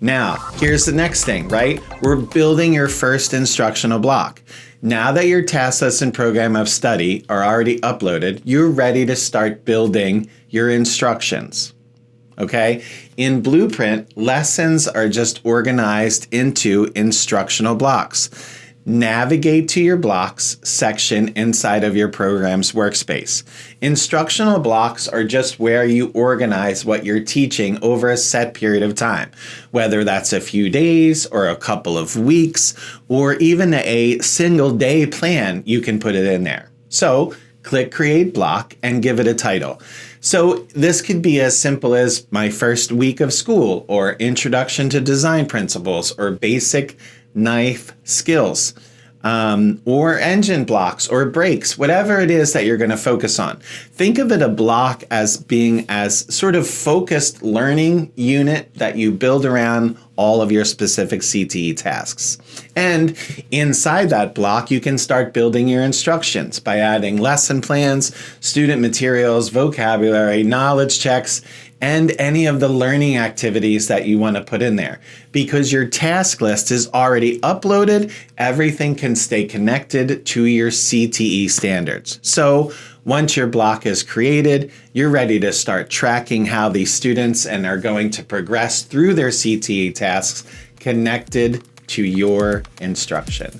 Now, here's the next thing, right? We're building your first instructional block. Now that your task list and program of study are already uploaded, you're ready to start building your instructions. Okay? In Blueprint, lessons are just organized into instructional blocks. Navigate to your blocks section inside of your program's workspace. Instructional blocks are just where you organize what you're teaching over a set period of time, whether that's a few days or a couple of weeks, or even a single day plan, you can put it in there. So click Create Block and give it a title. So this could be as simple as my first week of school, or Introduction to Design Principles, or Basic Knife Skills, or engine blocks or brakes, whatever it is that you're going to focus on. Think of it a block as being as sort of focused learning unit that you build around all of your specific CTE tasks. And inside that block, you can start building your instructions by adding lesson plans, student materials, vocabulary, knowledge checks, and any of the learning activities that you want to put in there. Because your task list is already uploaded, everything can stay connected to your CTE standards. So once your block is created, you're ready to start tracking how these students are going to progress through their CTE tasks connected to your instruction.